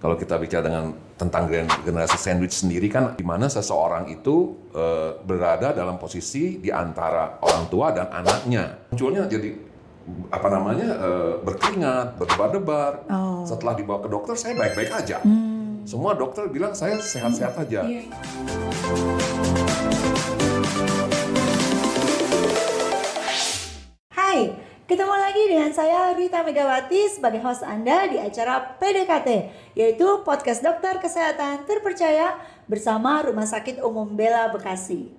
Kalau kita bicara tentang generasi sandwich sendiri kan, di mana seseorang itu berada dalam posisi di antara orang tua dan anaknya. Munculnya jadi berkeringat, berdebar-debar. Setelah dibawa ke dokter, saya baik-baik aja. Semua dokter bilang saya sehat-sehat aja. Hai, ketemu lagi dengan saya Rita Megawati sebagai host Anda di acara PDKT, yaitu Podcast Dokter Kesehatan Terpercaya bersama Rumah Sakit Umum Bella Bekasi.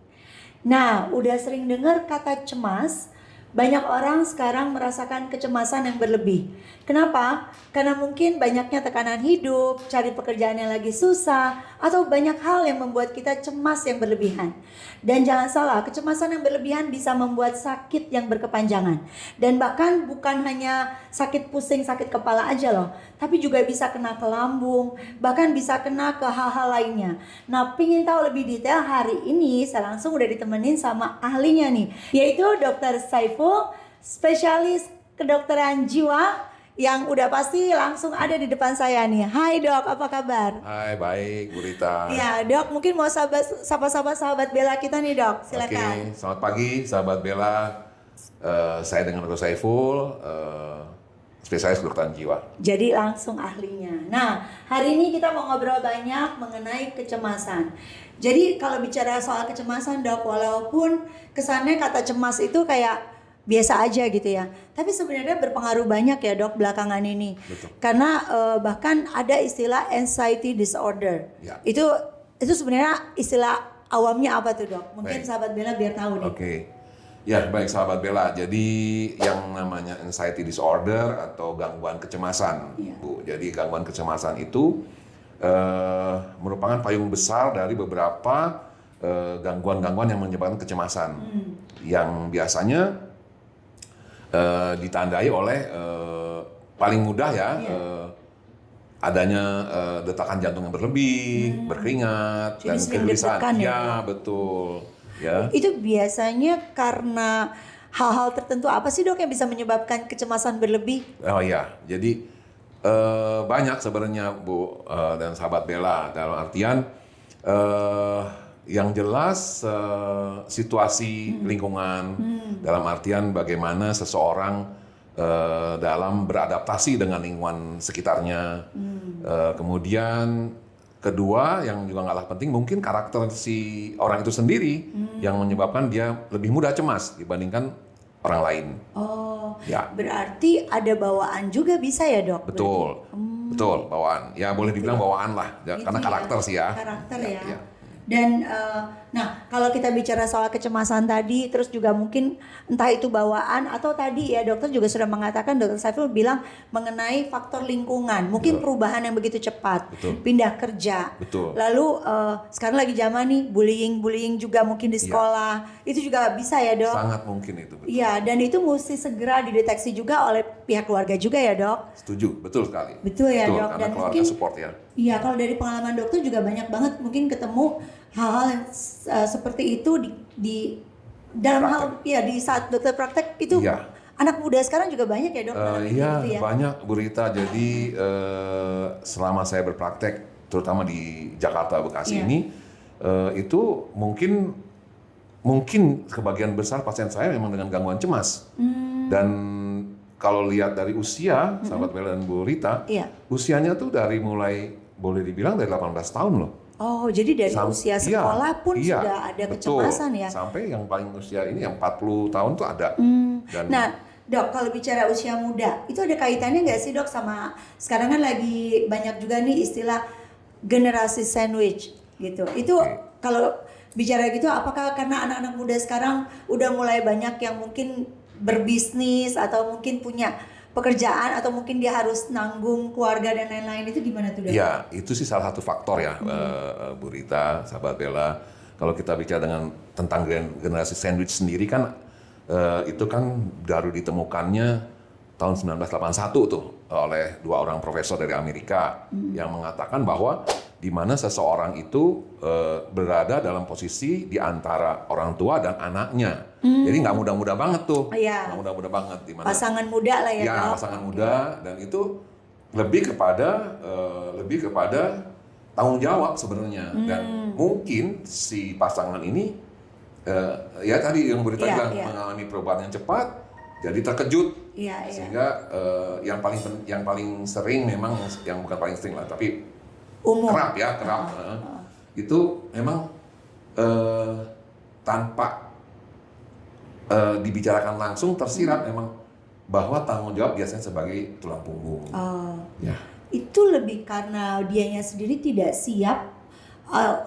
Nah, udah sering dengar kata cemas? Banyak orang sekarang merasakan kecemasan yang berlebih. Kenapa? Karena mungkin banyaknya tekanan hidup, cari pekerjaan yang lagi susah, atau banyak hal yang membuat kita cemas yang berlebihan. Dan jangan salah, kecemasan yang berlebihan bisa membuat sakit yang berkepanjangan. Dan bahkan bukan hanya sakit pusing, sakit kepala aja loh, tapi juga bisa kena ke lambung, bahkan bisa kena ke hal-hal lainnya. Nah, pingin tahu lebih detail, hari ini saya langsung udah ditemenin sama ahlinya nih, yaitu Dr. Saiful, spesialis kedokteran jiwa yang udah pasti langsung ada di depan saya nih. Hai dok, apa kabar? Hai, baik Bu Rita. Ya dok, mungkin mau sapa-sapa sahabat Bella kita nih dok, silakan. Oke, selamat pagi sahabat Bella. Saya dengan Dr. Saiful, spesialis kedokteran jiwa. Jadi langsung ahlinya. Nah, hari ini kita mau ngobrol banyak mengenai kecemasan. Jadi kalau bicara soal kecemasan dok, walaupun kesannya kata cemas itu kayak biasa aja gitu ya, tapi sebenarnya berpengaruh banyak ya dok belakangan ini. Betul. Karena bahkan ada istilah anxiety disorder. Ya. Itu sebenarnya istilah awamnya apa tuh dok? Mungkin Baik. sahabat Bella biar tahu nih. Oke. Ya, baik sahabat Bella. Jadi yang namanya anxiety disorder atau gangguan kecemasan, Iya. Bu. Jadi gangguan kecemasan itu merupakan payung besar dari beberapa gangguan-gangguan yang menyebabkan kecemasan. Yang biasanya ditandai oleh paling mudah ya, adanya detakan jantung yang berlebih, berkeringat, Jadi dan sering kegelisahan. deg-degan ya, Ya, betul. Ya. Itu biasanya karena hal-hal tertentu apa sih dok yang bisa menyebabkan kecemasan berlebih? Oh iya, jadi banyak sebenarnya Bu dan sahabat Bella, dalam artian yang jelas situasi lingkungan, dalam artian bagaimana seseorang dalam beradaptasi dengan lingkungan sekitarnya. Kemudian kedua yang juga nggak kalah penting, mungkin karakter si orang itu sendiri yang menyebabkan dia lebih mudah cemas dibandingkan orang lain. Oh, Ya. berarti ada bawaan juga bisa ya dok? Betul, betul, bawaan. Ya boleh dibilang bawaan lah, Gitu karena ya, karakter sih ya. Karakter ya. Ya. Dan nah kalau kita bicara soal kecemasan tadi, terus juga mungkin entah itu bawaan atau tadi ya dokter juga sudah mengatakan, Dr. Saiful bilang mengenai faktor lingkungan, mungkin Betul. perubahan yang begitu cepat, Betul. pindah kerja, Betul. lalu sekarang lagi zaman nih bullying juga mungkin di sekolah, itu juga bisa ya dok? Sangat mungkin itu. Betul. Iya, dan itu mesti segera dideteksi juga oleh pihak keluarga juga ya dok? Setuju, betul sekali. Betul ya, Dok. Karena Dan keluarga mungkin support ya. iya, kalau dari pengalaman dokter juga banyak banget mungkin ketemu hal-hal yang seperti itu di dalam hal ya di saat dokter praktek itu. Iya. Anak muda sekarang juga banyak ya dok. ngalamin Iya, gitu ya. banyak Bu Rita. Jadi selama saya berpraktek, terutama di Jakarta Bekasi Iya. ini, itu mungkin kebagian besar pasien saya memang dengan gangguan cemas. Dan kalau lihat dari usia, sahabat Bella dan Bu Rita, Iya. usianya tuh dari mulai boleh dibilang dari 18 tahun loh. Oh, jadi dari usia sekolah pun iya, sudah ada betul. kecemasan ya. Sampai yang paling usia ini yang 40 tahun tuh ada. Dan Nah, dok, kalau bicara usia muda, itu ada kaitannya nggak sih dok sama sekarang kan lagi banyak juga nih istilah generasi sandwich gitu. Itu kalau bicara gitu, apakah karena anak-anak muda sekarang udah mulai banyak yang mungkin berbisnis atau mungkin punya pekerjaan atau mungkin dia harus nanggung keluarga dan lain-lain, itu gimana tuh dok? ya, itu sih salah satu faktor ya, Bu Rita, sahabat Bella. Kalau kita bicara tentang generasi sandwich sendiri kan, itu kan baru ditemukannya tahun 1981 tuh oleh dua orang profesor dari Amerika yang mengatakan bahwa di mana seseorang itu berada dalam posisi di antara orang tua dan anaknya. Jadi nggak muda-muda banget tuh, Iya. nggak muda-muda banget. Di mana Pasangan muda lah ya ya, dok? pasangan muda, dan itu lebih kepada tanggung jawab sebenarnya. Dan mungkin si pasangan ini ya tadi yang berita Iya, bilang iya. mengalami perubahan yang cepat, jadi terkejut. Iya, iya. Sehingga yang paling sering memang, yang bukan paling sering lah, tapi Umum. kerap, itu memang tanpa dibicarakan langsung tersirat memang bahwa tanggung jawab biasanya sebagai tulang punggung. Oh. Ya. Itu lebih karena dianya sendiri tidak siap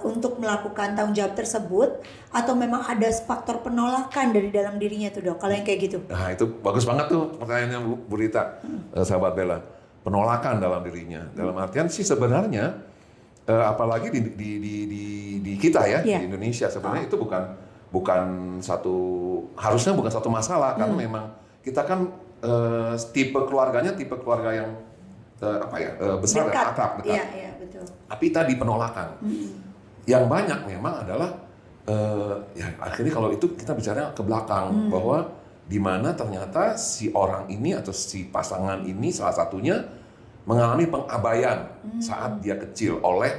untuk melakukan tanggung jawab tersebut, atau memang ada faktor penolakan dari dalam dirinya tuh dok, kalau yang kayak gitu? Nah itu bagus banget tuh pertanyaannya Bu Rita, sahabat Bella. Penolakan dalam dirinya, dalam artian sih sebenarnya apalagi di kita ya, Iya. di Indonesia sebenarnya itu harusnya bukan satu masalah, karena memang kita kan tipe keluarga yang besar dan akrab, dekat. Iya, iya, betul. Tapi tadi penolakan. Yang banyak memang adalah ya akhirnya kalau itu kita bicara ke belakang, bahwa di mana ternyata si orang ini atau si pasangan ini salah satunya mengalami pengabaian saat dia kecil oleh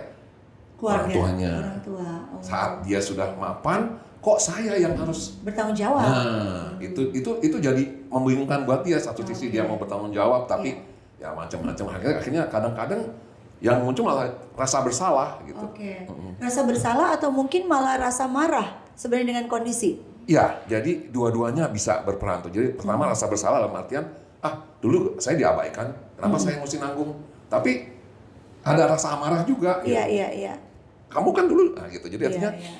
orang tuanya. Orang tua. Oh. Saat dia sudah mapan, kok saya yang harus Bertanggung jawab. Nah, itu jadi membingungkan buat dia. Satu sisi dia mau bertanggung jawab, tapi ya macam-macam. Akhirnya kadang-kadang yang muncul malah rasa bersalah gitu. Oke. Rasa bersalah atau mungkin malah rasa marah sebenarnya dengan kondisi. Ya, jadi dua-duanya bisa berperan tuh. Jadi pertama rasa bersalah dalam artian, dulu saya diabaikan, kenapa saya mesti nanggung? Tapi ada rasa amarah juga. Iya, gitu. iya. Kamu kan dulu, gitu. Jadi artinya Iya.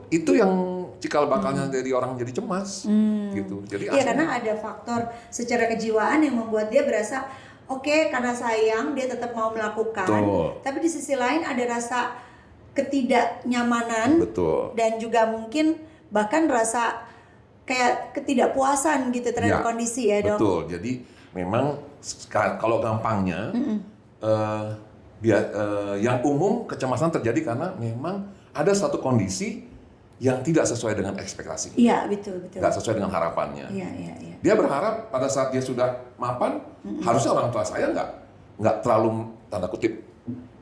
itu yang cikal bakalnya dari orang jadi cemas, gitu. Jadi Iya, karena ada faktor secara kejiwaan yang membuat dia berasa oke, karena sayang dia tetap mau melakukan. Betul. Tapi di sisi lain ada rasa ketidaknyamanan. Betul. Dan juga mungkin bahkan rasa kayak ketidakpuasan gitu terhadap kondisi ya dok. Betul. Jadi memang kalau gampangnya yang umum kecemasan terjadi karena memang ada satu kondisi yang tidak sesuai dengan ekspektasi. Iya, betul. Tidak sesuai dengan harapannya. Iya. Dia berharap pada saat dia sudah mapan, harusnya orang tua saya nggak terlalu, tanda kutip,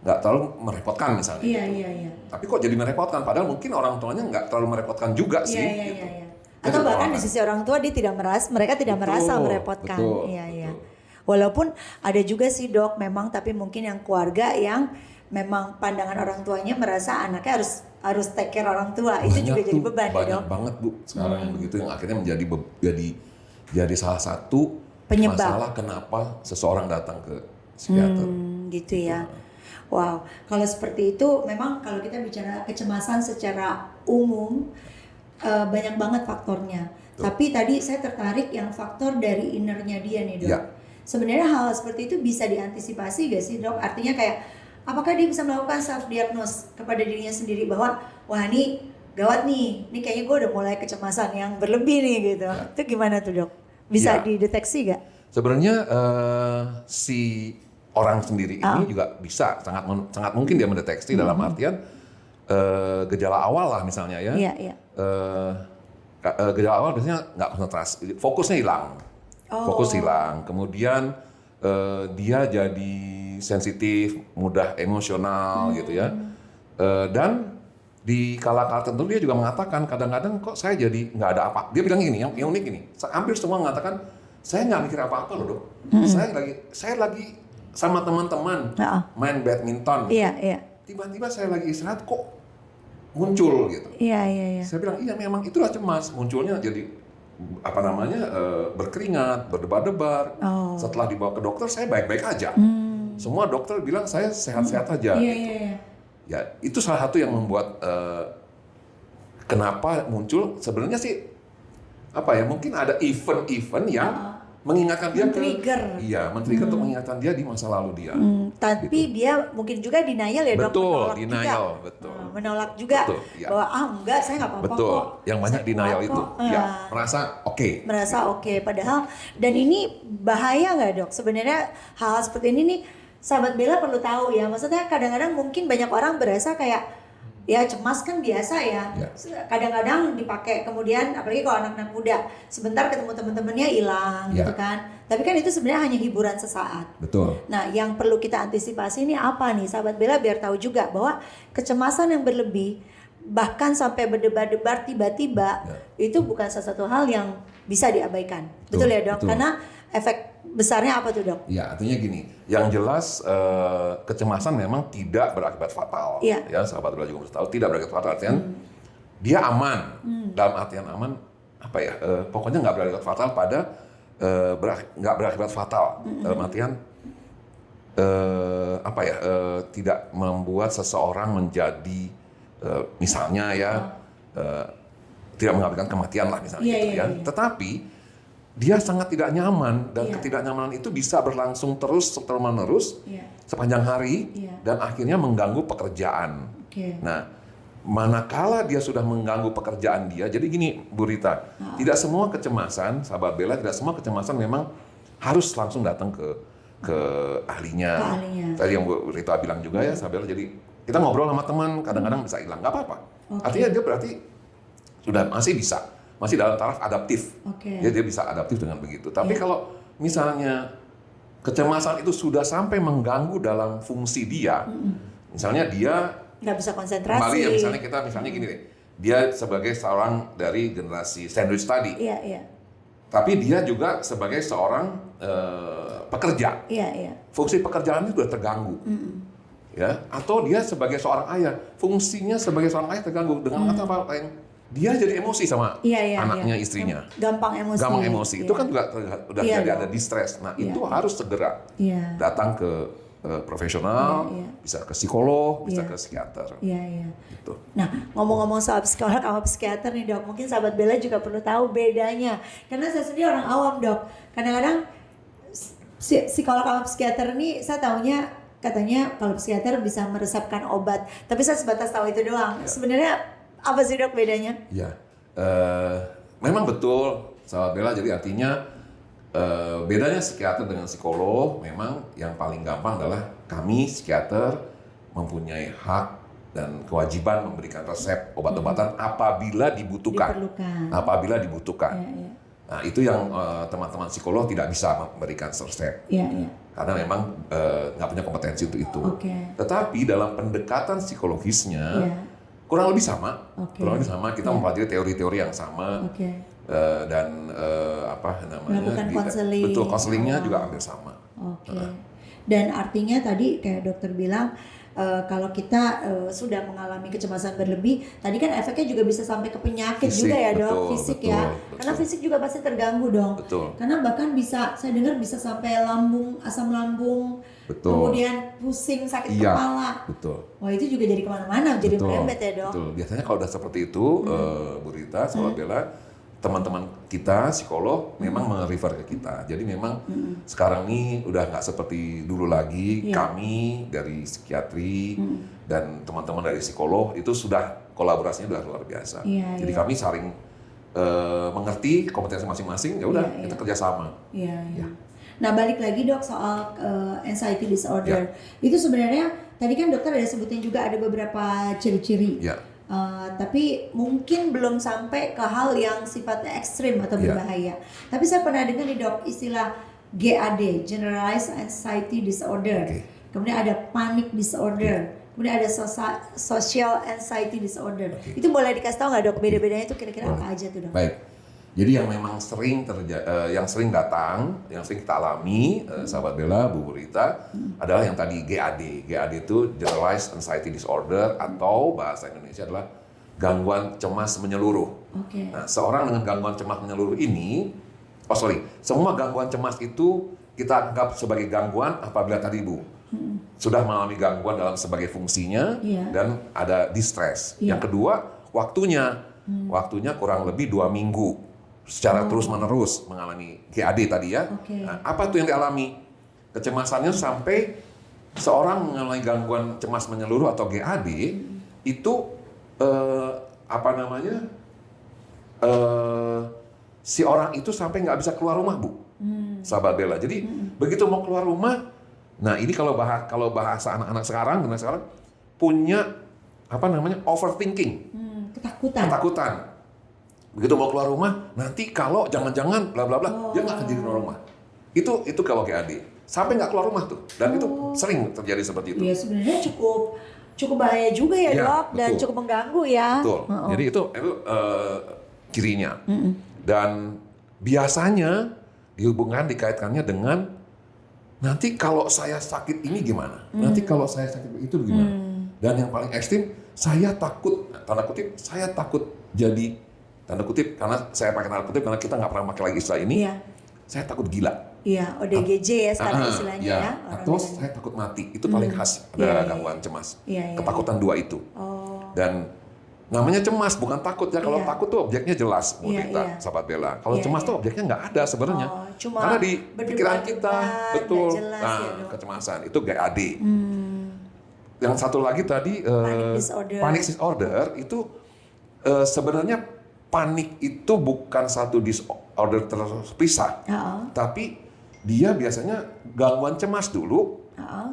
nggak terlalu merepotkan misalnya. Iya. Tapi kok jadi merepotkan? Padahal mungkin orang tuanya nggak terlalu merepotkan juga sih. Iya. Atau bahkan di sisi orang tua dia mereka tidak merasa merepotkan. Betul. Iya. Walaupun ada juga sih dok, memang tapi mungkin yang keluarga yang memang pandangan orang tuanya merasa anaknya harus take care orang tua, itu juga jadi beban ya dok. Banyak banget Bu sekarang yang begitu, yang akhirnya jadi salah satu Penyebab. masalah kenapa seseorang datang ke psikiater. Gitu ya. Wow, kalau seperti itu memang kalau kita bicara kecemasan secara umum banyak banget faktornya. Tapi tadi saya tertarik yang faktor dari innernya dia nih dok. Ya. Sebenarnya hal seperti itu bisa diantisipasi gak sih dok? Artinya kayak apakah dia bisa melakukan self diagnose kepada dirinya sendiri bahwa wah ini gawat nih, ini kayaknya gue udah mulai kecemasan yang berlebih nih gitu. Itu gimana tuh dok? Bisa dideteksi gak? Sebenarnya si orang sendiri ini juga bisa sangat mungkin dia mendeteksi dalam artian gejala awal lah misalnya ya. Iya. Gejala awal biasanya nggak konsentrasi, fokusnya hilang. Fokus hilang, kemudian dia jadi sensitif, mudah emosional gitu ya. Dan di kala-kala tertentu dia juga mengatakan kadang-kadang kok saya jadi nggak ada apa. Dia bilang gini, yang unik ini, hampir semua mengatakan saya nggak mikir apa-apa loh dok. Saya lagi sama teman-teman main badminton. Iya. Tiba-tiba saya lagi istirahat kok muncul gitu. Iya. Saya bilang iya memang itulah cemas, munculnya jadi berkeringat, berdebar-debar. Setelah dibawa ke dokter saya baik-baik aja. Semua dokter bilang saya sehat-sehat aja. Iya. Ya itu salah satu yang membuat kenapa muncul sebenarnya sih mungkin ada event-event yang mengingatkan dia men-trigger untuk mengingatkan dia di masa lalu dia. Tapi dia mungkin juga denial ya dok. Betul, menolak denial, juga. betul. Menolak juga bahwa enggak saya nggak apa-apa Betul, kok. yang banyak Saya denial kuat itu. kok. Ya, merasa oke. Padahal dan ini bahaya nggak dok? Sebenarnya hal seperti ini nih sahabat Bella perlu tahu ya. Maksudnya kadang-kadang mungkin banyak orang berasa kayak Ya cemas kan biasa ya. Ya. Kadang-kadang dipakai, kemudian apalagi kalau anak-anak muda, sebentar ketemu teman-temannya hilang Ya. gitu kan. Tapi kan itu sebenarnya hanya hiburan sesaat. Betul. Nah, yang perlu kita antisipasi ini apa nih, sahabat Bella, biar tahu juga bahwa kecemasan yang berlebih bahkan sampai berdebar-debar tiba-tiba itu bukan sesuatu hal yang bisa diabaikan. Betul ya, Dok? betul. Karena efek besarnya apa tuh, Dok? Ya, artinya gini, yang jelas kecemasan memang tidak berakibat fatal. Iya. Ya, sahabat Bella juga harus tahu tidak berakibat fatal. Artinya dia aman. Dalam artian aman, apa ya? Pokoknya nggak berakibat fatal pada nggak berakibat fatal. Dalam artian apa ya? Tidak membuat seseorang menjadi misalnya ya tidak mengakibatkan kematian lah misalnya Iya, gitu iya, ya. iya. Tetapi dia sangat tidak nyaman dan Iya. ketidaknyamanan itu bisa berlangsung terus menerus Iya. sepanjang hari Iya. dan akhirnya mengganggu pekerjaan. Oke. Nah, manakala dia sudah mengganggu pekerjaan dia, jadi gini Bu Rita, tidak semua kecemasan, sahabat Bella, tidak semua kecemasan memang harus langsung datang ke ahlinya. Ke ahlinya. Tadi yang Bu Rita bilang juga ya, sahabat Bella, jadi kita ngobrol sama teman, kadang-kadang bisa hilang, nggak apa-apa. Oke. Artinya dia berarti sudah masih dalam taraf adaptif. Oke. Ya, dia bisa adaptif dengan begitu. Tapi kalau misalnya kecemasan itu sudah sampai mengganggu dalam fungsi dia, misalnya dia Nggak bisa konsentrasi. kembali ya misalnya gini deh, dia sebagai seorang dari generasi sandwich tadi, Iya, iya. tapi dia juga sebagai seorang pekerja, Iya, iya. fungsi pekerjaannya sudah terganggu, ya, atau dia sebagai seorang ayah, fungsinya sebagai seorang ayah terganggu dengan kata apa lain, dia jadi emosi sama Iya, iya, anaknya, iya. istrinya. Gampang emosi. Gampang emosi. Iya. Itu kan juga udah Iya, jadi dong. ada distress. Nah, Iya. itu harus segera Iya. datang ke profesional, Iya, iya. bisa ke psikolog, bisa Iya. ke psikiater. Iya, iya. Gitu. Nah, ngomong-ngomong soal psikolog sama psikiater nih, Dok, mungkin sahabat Bella juga perlu tahu bedanya. Karena saya sendiri orang awam, Dok. Kadang-kadang psikolog sama psikiater nih saya taunya katanya kalau psikiater bisa meresepkan obat. Tapi saya sebatas tahu itu doang. Sebenarnya apa sih, Dok, bedanya? Ya, memang betul, sahabat Bella. Jadi artinya bedanya psikiater dengan psikolog, memang yang paling gampang adalah kami psikiater mempunyai hak dan kewajiban memberikan resep obat-obatan apabila dibutukan. Diperlukan. Apabila dibutukan. Iya, iya. Nah, itu yang teman-teman psikolog tidak bisa memberikan resep. Iya, iya. Karena memang nggak punya kompetensi untuk itu. Oke. Tetapi dalam pendekatan psikologisnya Iya. kurang lebih sama. Oke. Kurang lebih sama. Kita Iya. mempelajari teori-teori yang sama Oke. dan apa namanya? Melakukan konseling. Betul, konselingnya Oh. juga hampir sama. Oke. Dan artinya tadi kayak dokter bilang kalau kita sudah mengalami kecemasan berlebih, tadi kan efeknya juga bisa sampai ke penyakit Fisik, juga ya, Dok, betul, fisik betul, ya. betul. Karena fisik juga pasti terganggu dong. Betul. Karena bahkan bisa saya dengar bisa sampai lambung, asam lambung, Betul. kemudian pusing, sakit Iya. kepala. Betul. Wah, itu juga jadi kemana-mana, jadi merembet ya, Dok. Betul. Biasanya kalau udah seperti itu, Bu Rita, Sahabat Bella, teman-teman kita psikolog memang merefer ke kita. Jadi memang sekarang ini udah nggak seperti dulu lagi. Iya. Kami dari psikiatri dan teman-teman dari psikolog itu sudah kolaborasinya udah luar biasa. Iya, Jadi iya. kami saling mengerti kompetensi masing-masing. Ya udah Iya, kita iya. kerjasama. Iya, iya. Nah, balik lagi, Dok, soal anxiety disorder. Itu sebenarnya tadi kan dokter ada sebutin juga ada beberapa ciri-ciri. Ya. Tapi mungkin belum sampai ke hal yang sifatnya ekstrim atau Iya. berbahaya. Tapi saya pernah dengar nih, Dok, istilah GAD, Generalized Anxiety Disorder. Oke. Kemudian ada Panic Disorder. Kemudian ada Social Anxiety Disorder. Oke. Itu boleh dikasih tahu nggak, Dok? Beda-bedanya itu kira-kira apa aja tuh, Dok? Baik. Jadi yang memang yang sering datang, yang sering kita alami, sahabat Bella, Bu Rita, adalah yang tadi GAD. GAD itu Generalized Anxiety Disorder atau bahasa Indonesia adalah gangguan cemas menyeluruh. Oke. Nah, seorang dengan gangguan cemas menyeluruh ini, semua gangguan cemas itu kita anggap sebagai gangguan apabila tadi Bu sudah mengalami gangguan dalam sebagai fungsinya Iya. dan ada distress. Iya. Yang kedua, waktunya kurang lebih 2 minggu secara terus-menerus mengalami GAD tadi ya. Oke. Nah, apa tuh yang dialami? Kecemasannya sampai seorang mengalami gangguan cemas menyeluruh atau GAD itu si orang itu sampai nggak bisa keluar rumah, Bu. Sahabat Bella. Jadi begitu mau keluar rumah, nah ini kalau bahasa anak-anak sekarang, punya overthinking, Ketakutan. Begitu mau keluar rumah, nanti kalau jangan-jangan bla bla bla, dia nggak akan jadi keluar rumah. Itu kalau kayak adik, sampai nggak keluar rumah tuh, dan itu sering terjadi seperti itu. Iya, sebenarnya cukup bahaya juga ya, Iya, Dok, dan betul. cukup mengganggu ya. Betul. Jadi itu cirinya. Dan biasanya dikaitkannya dengan nanti kalau saya sakit ini gimana? Nanti kalau saya sakit itu gimana? Dan yang paling ekstrim, saya takut, tanda kutip, jadi, tanda kutip, karena saya pakai tanda kutip, karena kita nggak pernah pakai lagi istilah ini, Iya. saya takut gila. Iya, ODGJ ya sekarang istilahnya Iya. ya. Atau saya takut mati, itu paling khas pada Iya, iya. gangguan cemas. Iya, iya. Ketakutan dua itu. Oh, Dan namanya cemas, bukan takut ya. Kalau Iya. takut tuh objeknya jelas, Bu Iya, Rita, iya. sahabat Bella. Kalau Iya, cemas iya. tuh objeknya nggak ada sebenarnya. cuma Karena di pikiran kita, berdebar-debar, betul. nggak jelas Nah, ya, Dok. kecemasan itu GAD. Yang satu lagi tadi Panic disorder. panic disorder itu sebenarnya panik itu bukan satu disorder terpisah, Heeh. tapi dia biasanya gangguan cemas dulu, Heeh.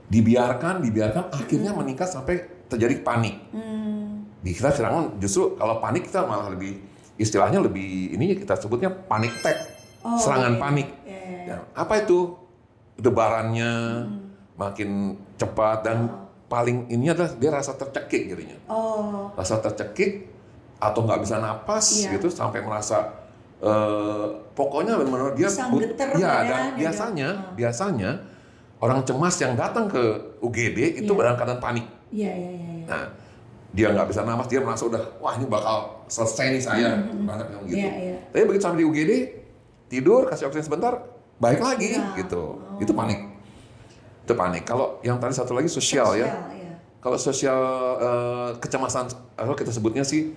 dibiarkan, akhirnya meningkat sampai terjadi panik. Di kita serangan justru kalau panik kita malah istilahnya lebih ini kita sebutnya panic attack, serangan iya. panik. Iya, iya. Ya, apa itu? Debarannya makin cepat dan paling ini adalah dia rasa tercekik jadinya. Oh, Rasa tercekik atau nggak bisa napas Iya. gitu sampai merasa pokoknya benar-benar dia Bisa getar ya, badan, dan ya, biasanya orang cemas yang datang ke UGD itu Iya. dalam keadaan panik. iya. Nah, dia nggak bisa napas, dia merasa udah wah ini bakal selesai nih saya, banget yang gitu. Iya. Tapi begitu sampai di UGD tidur kasih oksigen sebentar baik lagi Iya. gitu. Itu panik. Itu panik. Kalau yang tadi satu lagi sosial ya. Iya. Kalau sosial kecemasan, kalau kita sebutnya sih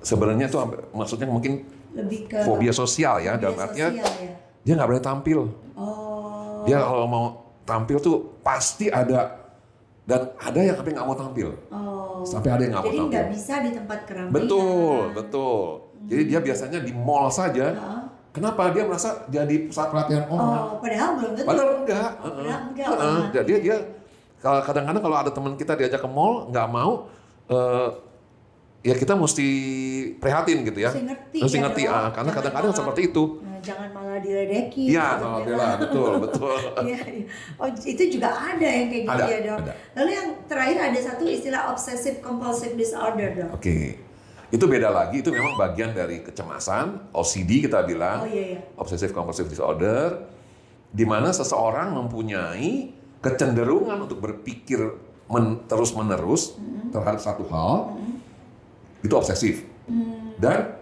sebenarnya itu maksudnya mungkin Lebih ke fobia sosial ya, dalam fobia artinya sosial, ya. dia nggak berani tampil. Oh, Dia kalau mau tampil tuh pasti ada, dan ada yang sampai nggak mau tampil. oh. Sampai ada yang nggak mau Jadi tampil. nggak bisa di tempat keramaian. Betul. Jadi dia biasanya di mall saja. Kenapa? Dia merasa jadi pusat perhatian orang. Oh, padahal belum tentu. Padahal enggak. Padahal enggak. Dia kadang-kadang kalau ada teman kita diajak ke mall nggak mau, ya kita mesti prihatin gitu ya. Mesti ngerti ya, Dok. karena Jangan kadang-kadang malah- seperti itu. Nah, jangan malah diledekin. Iya, gitu, sama Bella. Bella, betul. Iya. Oh, itu juga ada yang kayak gitu Ada, ya, Dok. ada. Lalu yang terakhir ada satu istilah obsessive compulsive disorder, Dok. Oke. Itu beda lagi, itu memang bagian dari kecemasan, OCD kita bilang. Oh, iya. Obsessive compulsive disorder, di mana seseorang mempunyai kecenderungan untuk berpikir terus-menerus terhadap satu hal, itu obsesif. Dan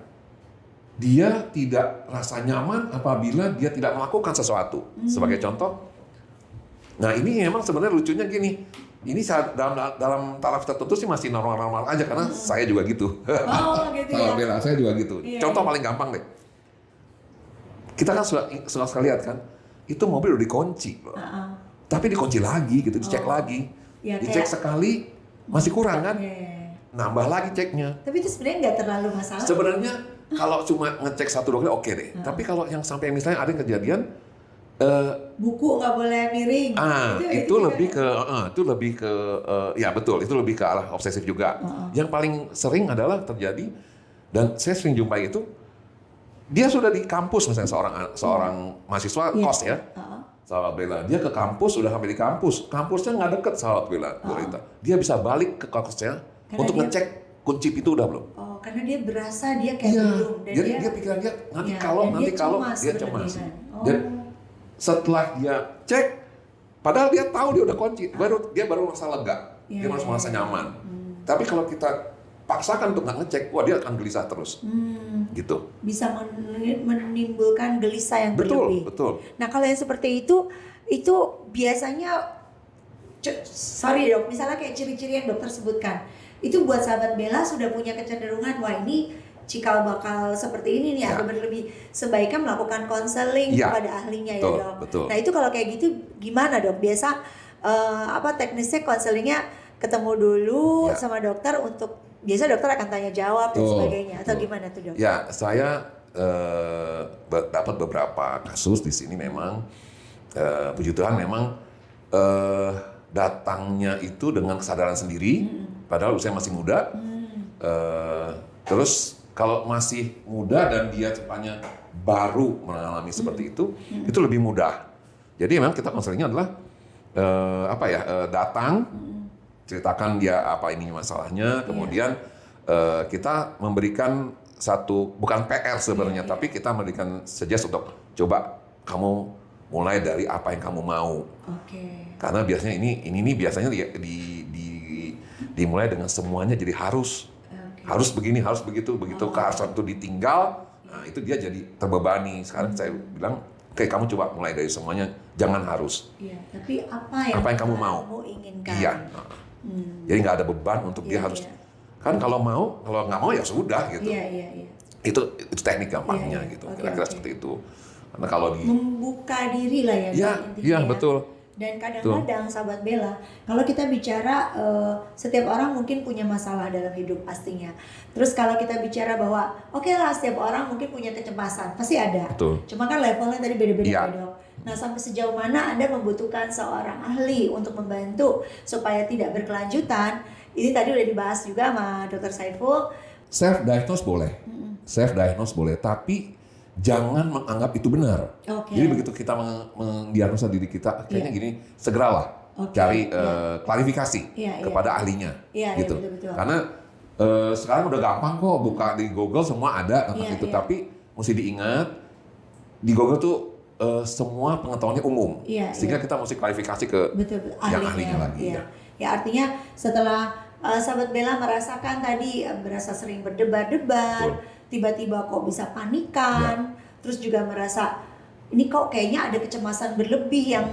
dia tidak rasa nyaman apabila dia tidak melakukan sesuatu. Sebagai contoh, nah ini memang sebenarnya lucunya gini, ini dalam taraf tertentu sih masih normal-normal aja, karena saya juga gitu. Oh, gitu ya. Sama Bella, saya juga gitu. Iya, Contoh iya. paling gampang deh. Kita kan suka sekali lihat kan, itu mobil udah dikunci loh. Tapi dikunci lagi gitu, dicek lagi. Ya, Dicek kayak- sekali, masih kurang kan? Iya. Nambah lagi ceknya. Tapi itu sebenarnya nggak terlalu masalah. Sebenarnya kalau cuma ngecek 1-2 kali oke deh. Tapi kalau yang sampai misalnya ada yang kejadian, Buku nggak boleh miring. itu lebih ke, ya betul, itu lebih ke arah obsesif juga. Yang paling sering adalah terjadi, dan saya sering jumpai itu, dia sudah di kampus misalnya seorang mahasiswa Iya. kos ya, sahabat Bella, dia ke kampus, sudah sampai di kampusnya nggak deket sahabat Bella, Bu Rita. Dia bisa balik ke kampusnya Karena untuk dia- ngecek kunci pintu udah belum. Oh, karena dia berasa dia kayak Iya, belum. Dan jadi dia pikiran dia nanti Iya, kalau dan dia cemas dia berlebihan. cemas. Oh. Dan setelah dia cek, padahal dia tahu dia udah kunci, dia baru merasa lega, Iya, dia baru iya, merasa iya. nyaman. Tapi kalau kita paksakan untuk nggak ngecek, wah dia akan gelisah terus, gitu. Bisa menimbulkan gelisah yang berlebih. Betul. Nah, kalau yang seperti itu biasanya sorry Dok, misalnya kayak ciri-ciri yang dokter sebutkan. Itu buat sahabat Bella sudah punya kecenderungan, wah ini cikal bakal seperti ini nih, Ya. atau berlebih, sebaiknya melakukan konseling Ya. kepada ahlinya ya, Betul, Dok. betul. Nah, itu kalau kayak gitu gimana, Dok? Biasa teknisnya konselingnya ketemu dulu Ya. sama dokter, untuk biasa dokter akan tanya jawab dan Betul, sebagainya, atau betul. gimana tuh, Dok? Ya, saya dapat beberapa kasus di sini memang, puji Tuhan memang datangnya itu dengan kesadaran sendiri, padahal usia masih muda. Terus kalau masih muda dan dia cepatnya baru mengalami seperti itu lebih mudah. Jadi memang kita konselingnya adalah datang, ceritakan dia apa ini masalahnya, kemudian kita memberikan satu, bukan PR sebenarnya, tapi kita memberikan suggest untuk coba kamu mulai dari apa yang kamu mau. Karena biasanya ini biasanya dimulai dengan semuanya jadi harus begini, harus begitu keharusan itu ditinggal, nah itu dia jadi terbebani. Sekarang saya bilang, oke, kamu coba mulai dari semuanya, jangan harus. Iya, tapi apa yang kamu inginkan. Iya. Jadi nggak ada beban untuk dia harus. Kan kalau nggak mau ya sudah gitu. Iya. Itu teknik gampangnya gitu. Kira-kira seperti itu. Karena kalau membuka diri lah ya. Iya, betul. Dan kadang-kadang sahabat Bella, kalau kita bicara setiap orang mungkin punya masalah dalam hidup pastinya. Terus kalau kita bicara bahwa oke lah, setiap orang mungkin punya kecemasan, pasti ada. Betul. Cuma kan levelnya tadi beda-beda Iya. Dok. Nah, sampai sejauh mana Anda membutuhkan seorang ahli untuk membantu supaya tidak berkelanjutan? Ini tadi udah dibahas juga sama Dr. Saiful. Self diagnose boleh, tapi jangan menganggap itu benar. Jadi begitu kita mendiagnosa diri kita, kayaknya gini, segeralah cari klarifikasi kepada ahlinya, gitu. Betul. Karena sekarang udah gampang kok, buka di Google semua ada tentang itu, tapi mesti diingat di Google tuh semua pengetahuannya umum, sehingga kita mesti klarifikasi ke yang ahlinya lagi. Ya artinya setelah sahabat Bella merasakan tadi berasa sering berdebar-debar, tiba-tiba kok bisa panikan, terus juga merasa ini kok kayaknya ada kecemasan berlebih yang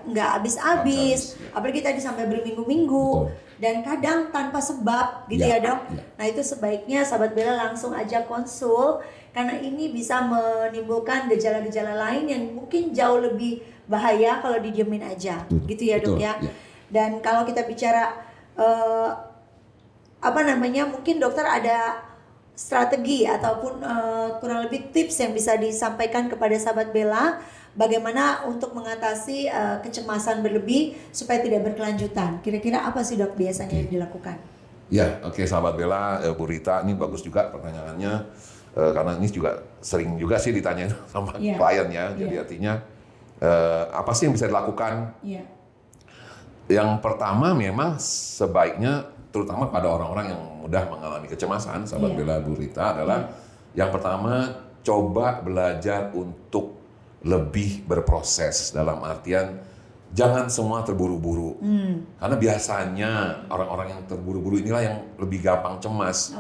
nggak habis-habis, apalagi tadi sampai berminggu-minggu, dan kadang tanpa sebab gitu ya Dok. Nah itu sebaiknya sahabat Bella langsung aja konsul, karena ini bisa menimbulkan gejala-gejala lain yang mungkin jauh lebih bahaya kalau didiemin aja, gitu ya Dok ya. Dan kalau kita bicara mungkin dokter ada strategi ataupun kurang lebih tips yang bisa disampaikan kepada sahabat Bella bagaimana untuk mengatasi kecemasan berlebih supaya tidak berkelanjutan. Kira-kira apa sih Dok biasanya yang dilakukan? Ya, sahabat Bella, Bu Rita, ini bagus juga pertanyaannya, karena ini juga sering juga sih ditanyain sama klien ya. Jadi artinya apa sih yang bisa dilakukan? Yang pertama memang sebaiknya, terutama pada orang-orang yang mudah mengalami kecemasan, sahabat Bella, Bu Rita, adalah yang pertama, coba belajar untuk lebih berproses, dalam artian jangan semua terburu-buru. Karena biasanya orang-orang yang terburu-buru inilah yang lebih gampang cemas.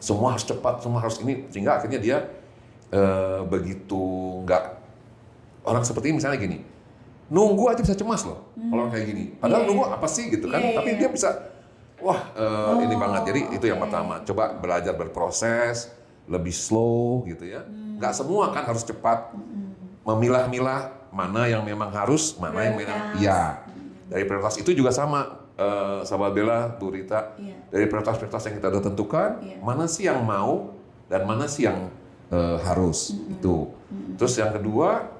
Semua harus cepat, semua harus ini, sehingga akhirnya dia begitu orang seperti ini misalnya gini, nunggu aja bisa cemas loh kalau kayak gini. Padahal nunggu apa sih gitu kan? Tapi dia bisa ini banget. Jadi itu yang pertama. Coba belajar berproses, lebih slow gitu ya. Nggak semua kan harus cepat. Memilah-milah mana yang memang harus, mana yang memang Dari prioritas itu juga sama, sahabat Bella, Bu Rita. Dari prioritas-prioritas yang kita udah tentukan, mana sih yang mau dan mana sih yang harus itu. Terus yang kedua,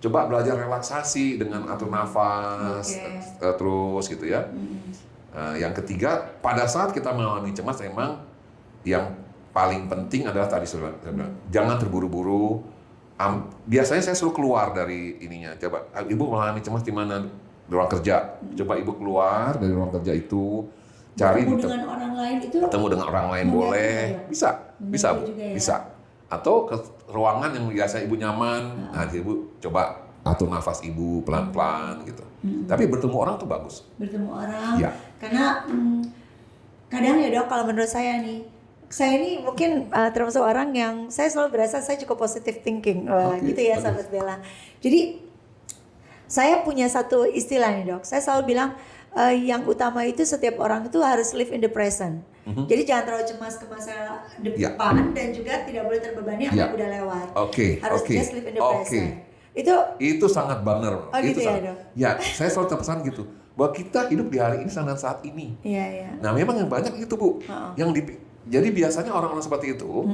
coba belajar relaksasi dengan atur nafas, terus gitu ya. Yang ketiga, pada saat kita mengalami cemas, memang yang paling penting adalah tadi saya bilang, jangan terburu-buru. Biasanya saya selalu keluar dari ininya. Coba, Ibu mengalami cemas di mana? Di ruang kerja. Coba Ibu keluar dari ruang kerja itu, cari ketemu dengan orang lain itu. Ketemu dengan orang lain boleh, bisa Bu, bisa. Atau ke ruangan yang biasa Ibu nyaman, nah Ibu coba atur nafas Ibu pelan-pelan gitu. Tapi bertemu orang tuh bagus. Bertemu orang, karena kadang ya Dok, kalau menurut saya nih, saya ini mungkin termasuk orang yang saya selalu berasa saya cukup positive thinking, gitu ya sahabat Bella. Jadi saya punya satu istilah nih Dok, saya selalu bilang yang utama itu setiap orang itu harus live in the present. Jadi jangan terlalu cemas ke masa depan dan juga tidak boleh terbebani apa yang udah lewat. Harus just live in the present. Itu sangat benar. Gitu ya Dok? Ya, saya selalu terpesan gitu, bahwa kita hidup di hari ini dan saat ini. Nah memang yang banyak itu Bu, jadi biasanya orang-orang seperti itu,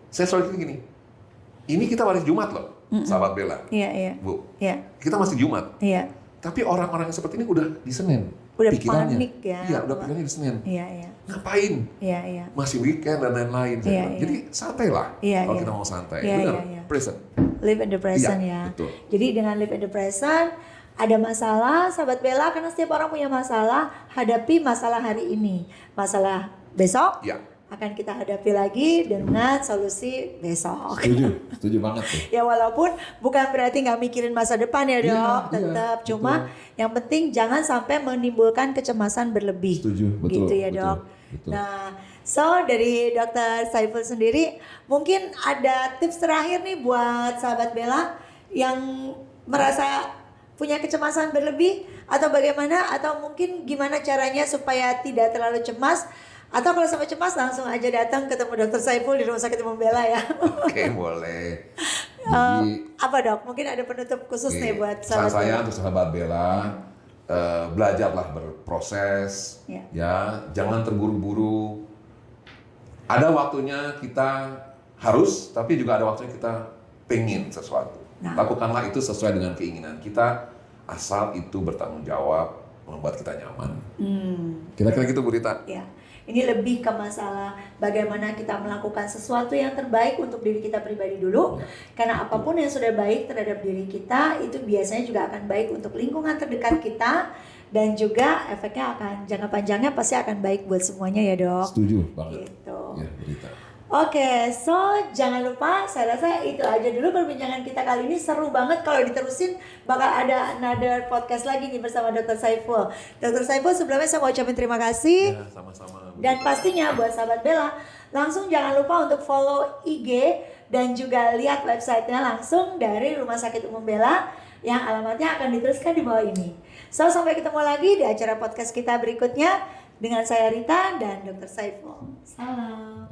saya selalu gini, ini kita hari Jumat loh, sahabat Bella, Bu, kita masih Jumat. Tapi orang-orang yang seperti ini udah di Senin. Udah pikirannya. panik ya. Iya, udah pikirannya di Senin. Iya. Ngapain? Iya. Masih weekend dan lain-lain. Iya. Jadi santailah kalau kita mau santai. Benar, present. Live in the present ya. Betul. Jadi dengan live in the present, ada masalah, sahabat Bella, karena setiap orang punya masalah, hadapi masalah hari ini. Masalah besok akan kita hadapi lagi dengan solusi besok. Setuju banget tuh. Ya walaupun bukan berarti nggak mikirin masa depan ya Dok, tetap. Cuma yang penting jangan sampai menimbulkan kecemasan berlebih. Setuju, betul. Gitu ya Dok. Betul. Nah, so dari Dr. Saiful sendiri, mungkin ada tips terakhir nih buat sahabat Bella yang merasa punya kecemasan berlebih atau bagaimana, atau mungkin gimana caranya supaya tidak terlalu cemas, atau kalau sampai cemas langsung aja datang ketemu Dr. Saiful di Rumah Sakit Umum Bella ya. Oke, boleh. Jadi, apa Dok? Mungkin ada penutup khusus nih buat saran sahabat saya Bella. untuk sahabat Bella, belajarlah berproses, ya, jangan terburu-buru. Ada waktunya kita harus, tapi juga ada waktunya kita pengen sesuatu. Lakukanlah itu sesuai dengan keinginan kita, asal itu bertanggung jawab, membuat kita nyaman. Kira-kira gitu Bu Rita? Ya. Ini lebih ke masalah bagaimana kita melakukan sesuatu yang terbaik untuk diri kita pribadi dulu. Karena apapun yang sudah baik terhadap diri kita, itu biasanya juga akan baik untuk lingkungan terdekat kita. Dan juga efeknya akan jangka panjangnya pasti akan baik buat semuanya ya Dok. Setuju banget. Gitu. Ya, Bu Rita. Oke, so jangan lupa, saya rasa itu aja dulu perbincangan kita kali ini. Seru banget, kalau diterusin bakal ada another podcast lagi nih bersama Dr. Saiful. Dr. Saiful, sebelumnya saya mau ucapin terima kasih. Ya, sama-sama. Dan pastinya buat sahabat Bella, langsung jangan lupa untuk follow IG dan juga lihat websitenya langsung dari Rumah Sakit Umum Bella yang alamatnya akan dituliskan di bawah ini. So, sampai ketemu lagi di acara podcast kita berikutnya dengan saya Rita dan Dr. Saiful. Salam.